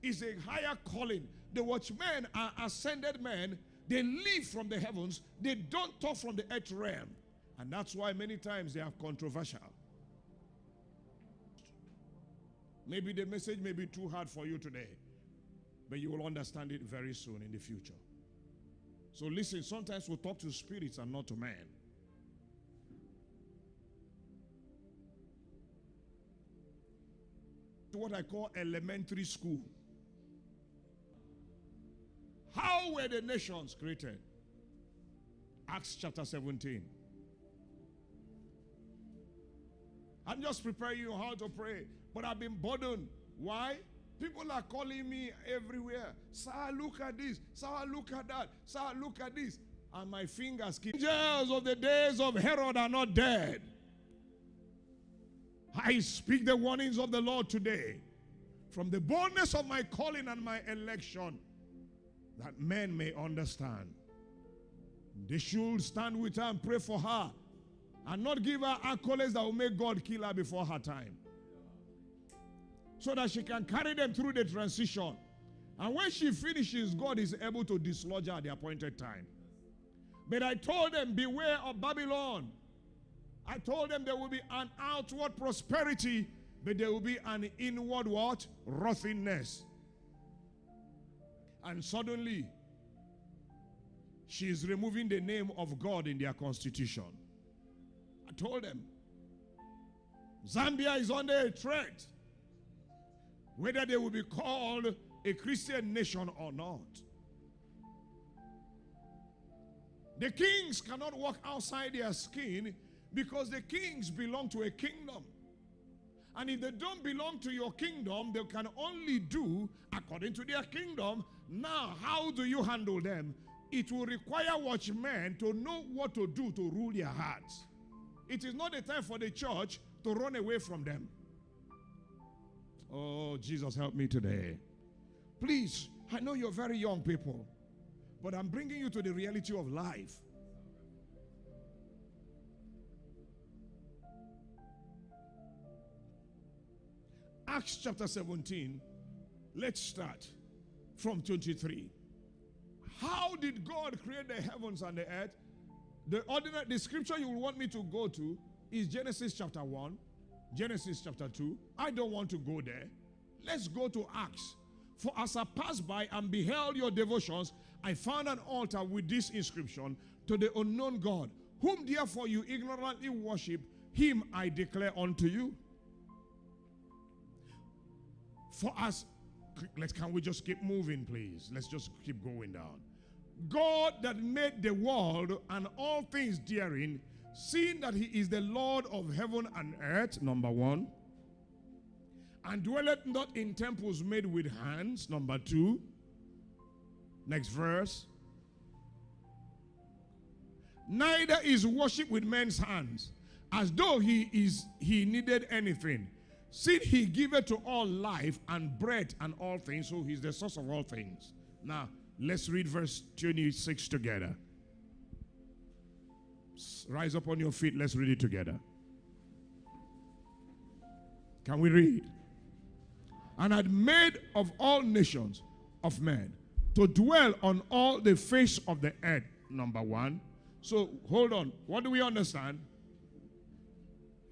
is a higher calling. The watchmen are ascended men. They live from the heavens. They don't talk from the earth realm. And that's why many times they are controversial. Maybe the message may be too hard for you today, but you will understand it very soon in the future. So listen, sometimes we'll talk to spirits and not to man. To what I call elementary school. How were the nations created? Acts chapter 17. I'm just preparing you how to pray, but I've been burdened. Why? People are calling me everywhere. Sir, look at this. Sir, look at that. Sir, look at this. And my fingers keep. Angels of the days of Herod are not dead. I speak the warnings of the Lord today. From the boldness of my calling and my election, that men may understand. They should stand with her and pray for her, and not give her accolades that will make God kill her before her time, so that she can carry them through the transition. And when she finishes, God is able to dislodge her at the appointed time. But I told them, beware of Babylon. I told them there will be an outward prosperity, but there will be an inward what? Rottenness. And suddenly, she is removing the name of God in their constitution. I told them, Zambia is under a threat, whether they will be called a Christian nation or not. The kings cannot walk outside their skin, because the kings belong to a kingdom. And if they don't belong to your kingdom, they can only do according to their kingdom. Now, how do you handle them? It will require watchmen to know what to do to rule their hearts. It is not the time for the church to run away from them. Oh, Jesus, help me today. Please, I know you're very young people, but I'm bringing you to the reality of life. Acts chapter 17, let's start from 23. How did God create the heavens and the earth? The scripture you will want me to go to is Genesis chapter 1, Genesis chapter 2. I don't want to go there. Let's go to Acts. For as I passed by and beheld your devotions, I found an altar with this inscription: to the unknown God, whom therefore you ignorantly worship, him I declare unto you. For us, can we just keep moving, please? Let's just keep going down. God that made the world and all things therein, seeing that he is the Lord of heaven and earth, number one, and dwelleth not in temples made with hands, number two. Next verse. Neither is worship with men's hands, as though he needed anything. Since he giveth to all life and breath and all things, so he's the source of all things. Now, let's read verse 26 together. Rise up on your feet, let's read it together. Can we read? And had made of all nations of men to dwell on all the face of the earth, number one. So, hold on. What do we understand?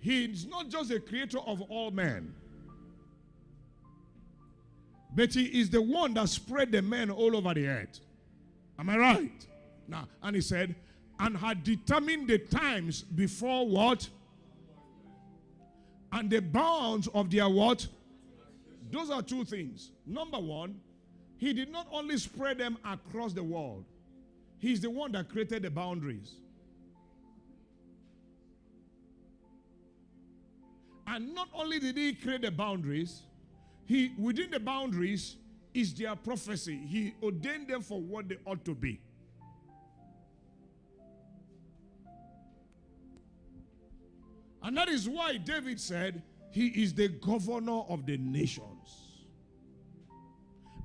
He is not just the creator of all men, but he is the one that spread the men all over the earth. Am I right? Now, and he said, and had determined the times before what? And the bounds of their what? Those are two things. Number one, he did not only spread them across the world. He's the one that created the boundaries. And not only did he create the boundaries, within the boundaries is their prophecy. He ordained them for what they ought to be. And that is why David said, he is the governor of the nations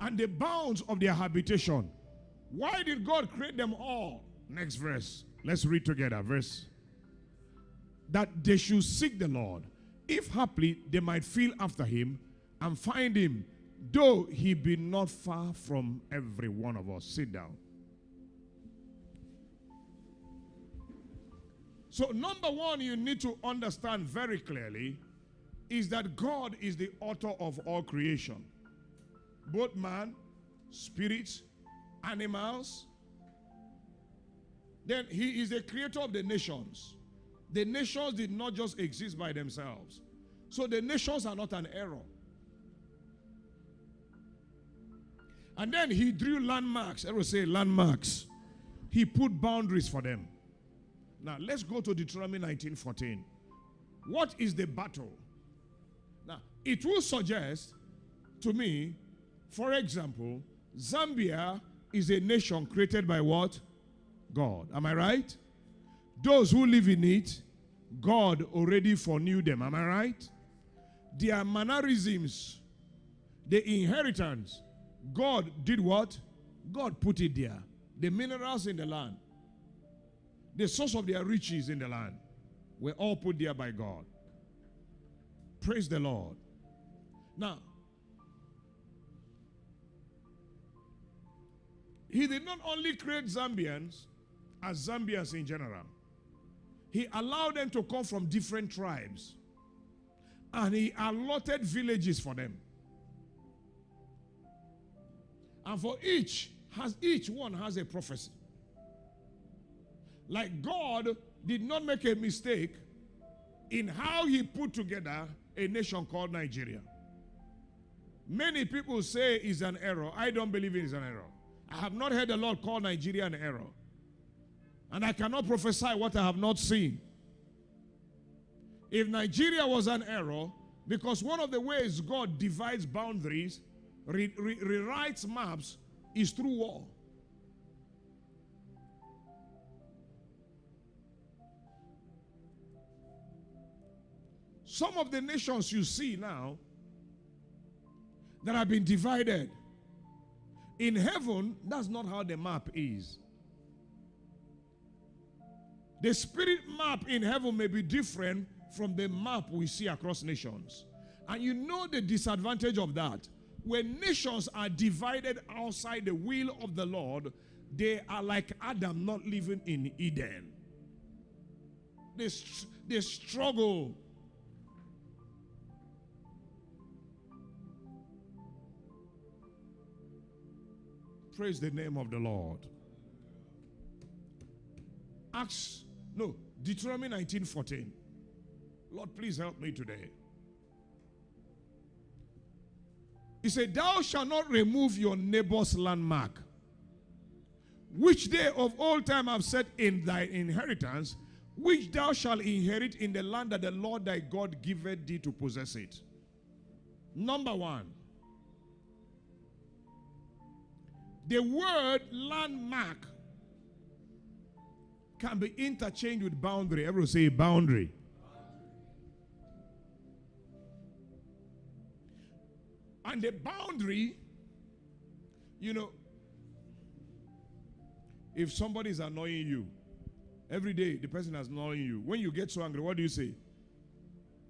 and the bounds of their habitation. Why did God create them all? Next verse. Let's read together. Verse. That they should seek the Lord, if haply they might feel after him and find him, though he be not far from every one of us. Sit down. So number one, you need to understand very clearly is that God is the author of all creation. Both man, spirits, animals. Then he is the creator of the nations. The nations did not just exist by themselves. So the nations are not an error. And then he drew landmarks. Everyone say landmarks. He put boundaries for them. Now let's go to Deuteronomy 19:14. What is the battle? Now it will suggest to me, for example, Zambia is a nation created by what? God. Am I right? Those who live in it, God already foreknew them. Am I right? Their mannerisms, the inheritance, God did what? God put it there. The minerals in the land, the source of their riches in the land, were all put there by God. Praise the Lord. Now, he did not only create Zambians as Zambians in general. He allowed them to come from different tribes. And he allotted villages for them. And for each one has a prophecy. Like God did not make a mistake in how he put together a nation called Nigeria. Many people say it's an error. I don't believe it is an error. I have not heard the Lord call Nigeria an error. And I cannot prophesy what I have not seen. If Nigeria was an error, because one of the ways God divides boundaries, rewrites maps, is through war. Some of the nations you see now that have been divided, in heaven, that's not how the map is. The spirit map in heaven may be different from the map we see across nations. And you know the disadvantage of that. When nations are divided outside the will of the Lord, they are like Adam not living in Eden. They struggle. Praise the name of the Lord. Deuteronomy 19:14. Lord, please help me today. He said, thou shalt not remove your neighbor's landmark, which they of old time have set in thy inheritance, which thou shalt inherit in the land that the Lord thy God giveth thee to possess it. Number one, the word landmark can be interchanged with boundary. Everyone say boundary. And the boundary, if somebody is annoying you, every day the person is annoying you. When you get so angry, what do you say?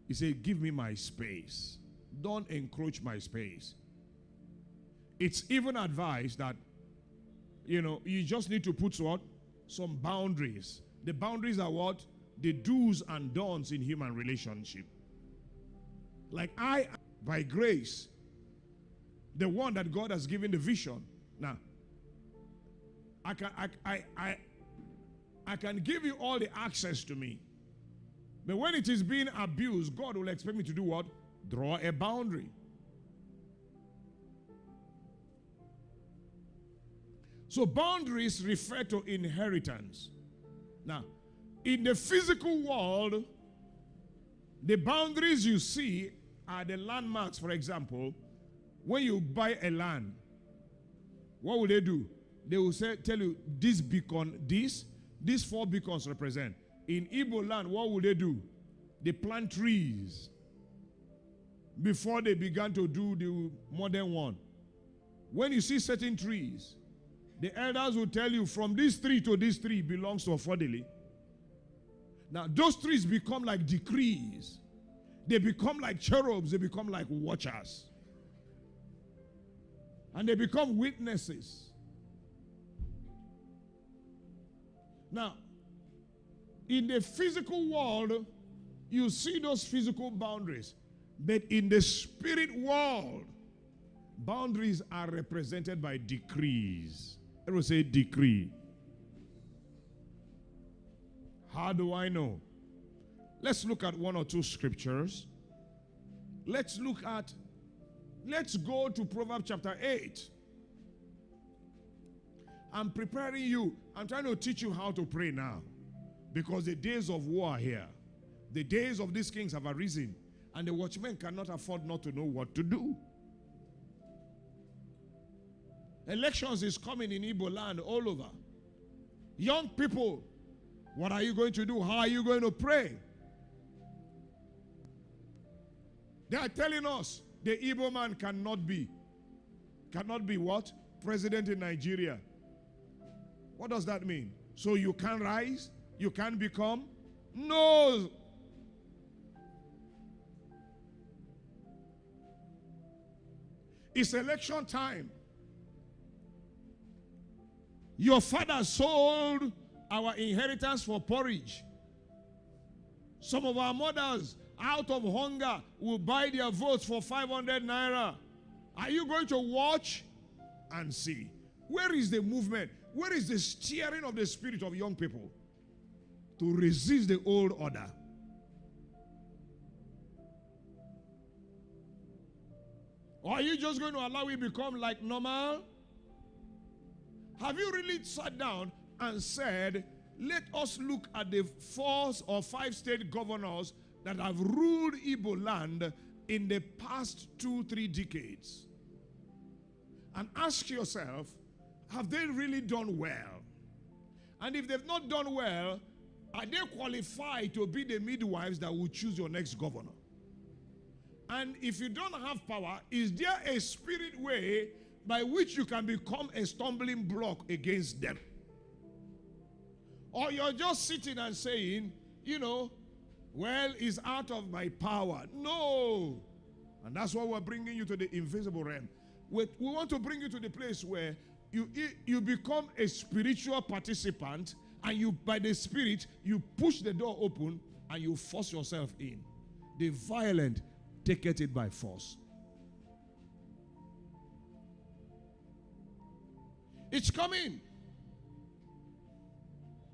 You say, give me my space. Don't encroach my space. It's even advised that, you just need to put what? Some boundaries. The boundaries are what? The do's and don'ts in human relationship. Like by grace, the one that God has given the vision. Now, I can give you all the access to me. But when it is being abused, God will expect me to do what? Draw a boundary. So boundaries refer to inheritance. Now, in the physical world, the boundaries you see are the landmarks. For example, when you buy a land, what will they do? They will tell you this beacon, these 4 beacons represent. In Igbo land, what will they do? They plant trees before they began to do the modern one. When you see certain trees, the elders will tell you from this tree to this tree belongs to Ofodile. Now, those trees become like decrees. They become like cherubs. They become like watchers. And they become witnesses. Now, in the physical world, you see those physical boundaries. But in the spirit world, boundaries are represented by decrees. Everyone say decree. How do I know? Let's look at one or two scriptures. Let's go to Proverbs chapter 8. I'm preparing you. I'm trying to teach you how to pray now. Because the days of war are here. The days of these kings have arisen. And the watchmen cannot afford not to know what to do. Elections is coming in Igbo land all over. Young people, what are you going to do? How are you going to pray? They are telling us the Igbo man cannot be what? President in Nigeria. What does that mean? So you can rise? You can become? No. It's election time. Your father sold our inheritance for porridge. Some of our mothers, out of hunger, will buy their votes for 500 naira. Are you going to watch and see? Where is the movement? Where is the steering of the spirit of young people to resist the old order? Or are you just going to allow it become like normal? Have you really sat down and said, let us look at the 4 or 5 state governors that have ruled Igbo land in the past 2-3 decades, and ask yourself, have they really done well? And if they've not done well, are they qualified to be the midwives that will choose your next governor? And if you don't have power, is there a spirit way by which you can become a stumbling block against them? Or you're just sitting and saying, well, it's out of my power. No. And that's why we're bringing you to the invisible realm. We want to bring you to the place where you become a spiritual participant, and you, by the Spirit, you push the door open and you force yourself in. The violent taketh it by force. It's coming.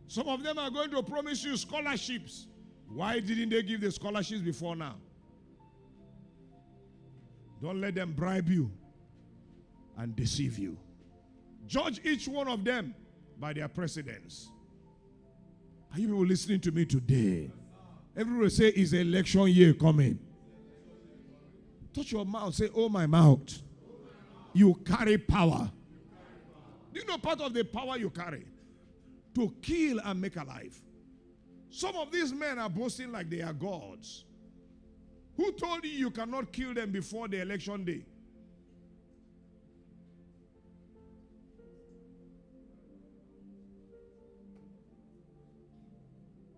Some of them are going to promise you scholarships. Why didn't they give the scholarships before now? Don't let them bribe you and deceive you. Judge each one of them by their precedents. Are you people listening to me today? Everyone say, is the election year coming? Touch your mouth. Say, oh my mouth. You carry power. Do you know part of the power you carry? To kill and make alive. Some of these men are boasting like they are gods. Who told you you cannot kill them before the election day?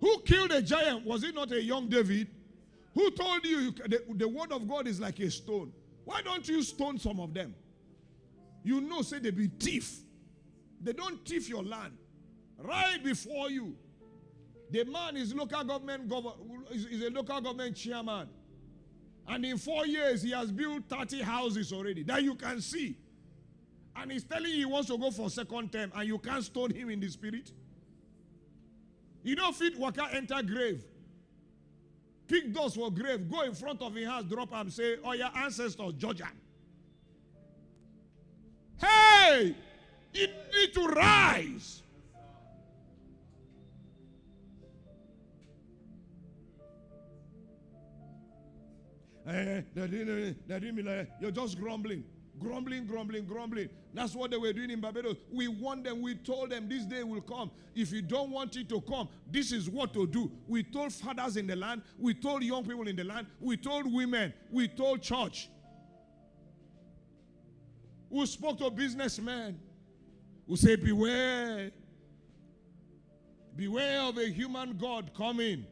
Who killed a giant? Was it not a young David? Who told you the word of God is like a stone? Why don't you stone some of them? You know, say they be thief. They don't thief your land. Right before you. The man is local government is a local government chairman. And in 4 years, he has built 30 houses already that you can see. And he's telling you he wants to go for second term, and you can't stone him in the spirit. You don't fit waka enter grave. Pick dust for grave. Go in front of his house, drop and say, oh, your ancestors, Georgia. Hey! You need to rise. You're just grumbling. Grumbling. That's what they were doing in Barbados. We warned them. We told them this day will come. If you don't want it to come, this is what to do. We told fathers in the land. We told young people in the land. We told women. We told church. We spoke to businessmen. We say, beware. Beware of a human God coming.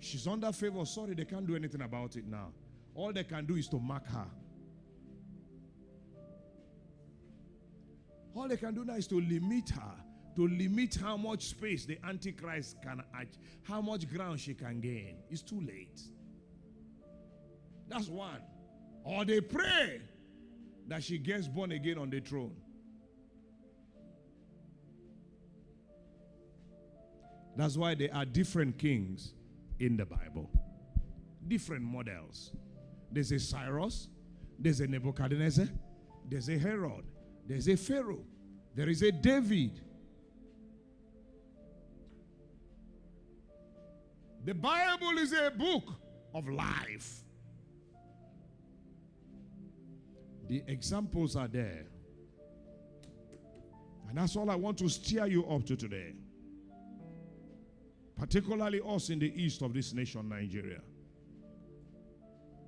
She's under favor. Sorry, they can't do anything about it now. All they can do is to mark her. All they can do now is to limit her. To limit how much space the Antichrist can, how much ground she can gain. It's too late. That's one. Or they pray that she gets born again on the throne. That's why there are different kings in the Bible. Different models. There's a Cyrus, there's a Nebuchadnezzar, there's a Herod, there's a Pharaoh, there is a David. The Bible is a book of life. The examples are there. And that's all I want to steer you up to today. Particularly us in the east of this nation, Nigeria.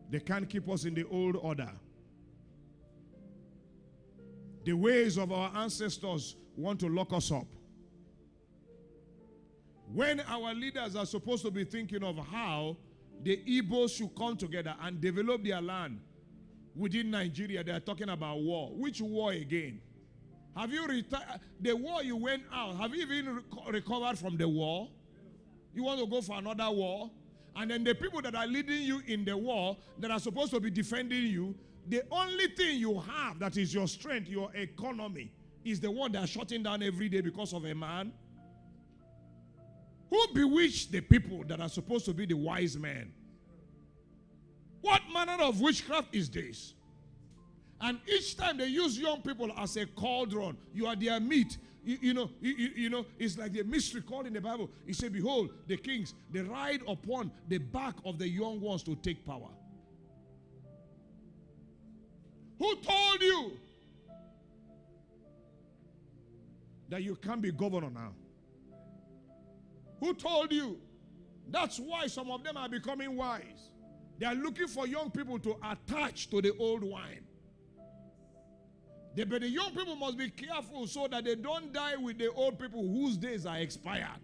They can't keep us in the old order. The ways of our ancestors want to lock us up. When our leaders are supposed to be thinking of how the Igbos should come together and develop their land within Nigeria, they are talking about war. Which war again? Have you retired? The war you went out, have you even recovered from the war? You want to go for another war? And then the people that are leading you in the war, that are supposed to be defending you, the only thing you have that is your strength, your economy, is the one that are shutting down every day because of a man. Who bewitched the people that are supposed to be the wise men? What manner of witchcraft is this? And each time they use young people as a cauldron, you are their meat. You know, it's like the mystery called in the Bible. He said, behold, the kings, they ride upon the back of the young ones to take power. Who told you that you can't be governor now? Who told you? That's why some of them are becoming wise. They are looking for young people to attach to the old wine. But the young people must be careful so that they don't die with the old people whose days are expired.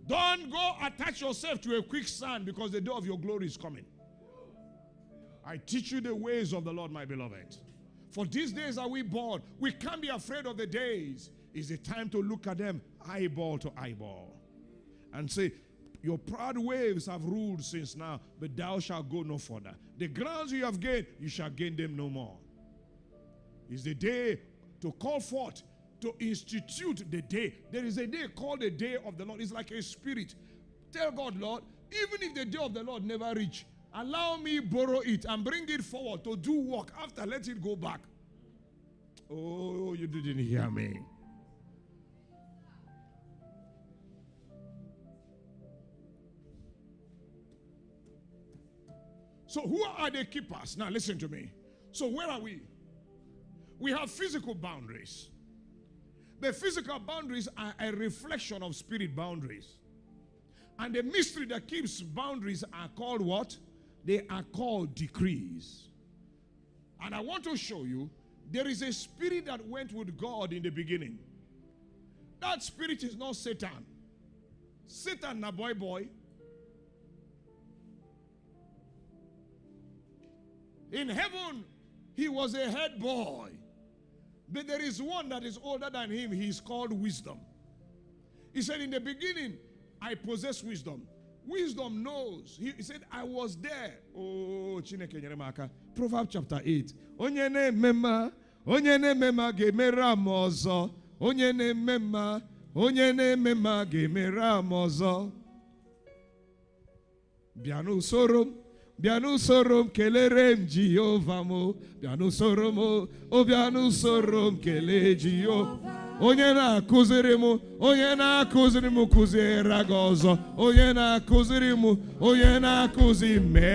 Don't go attach yourself to a quicksand because the day of your glory is coming. I teach you the ways of the Lord, my beloved. For these days are we born. We can't be afraid of the days. It's the time to look at them eyeball to eyeball and say, your proud waves have ruled since now, but thou shalt go no further. The grounds you have gained, you shall gain them no more. It's the day to call forth, to institute the day. There is a day called the day of the Lord. It's like a spirit. Tell God, Lord, even if the day of the Lord never reach, allow me borrow it and bring it forward to do work. After, let it go back. Oh, you didn't hear me. So who are the keepers? Now listen to me. So where are we? We have physical boundaries. The physical boundaries are a reflection of spirit boundaries. And the mystery that keeps boundaries are called what? They are called decrees. And I want to show you, there is a spirit that went with God in the beginning. That spirit is not Satan. Satan na boy. In heaven, he was a head boy. But there is one that is older than him. He is called wisdom. He said, in the beginning, I possess wisdom. Wisdom knows. He said, I was there. Oh, Chineke Nyeremaka. Proverbs chapter 8. Onye ne-mema ga-emere m ọzọ. Onye ne-mema ga-emere m ọzọ. Bịanụ soro m. Bịanụ soro m kelere m Jehova m. Bịanụ soro m. O bịanụ soro m kelee Jehova. Onye na-akụziri m kụziere gị ọzọ. Onye na-akụziri m mee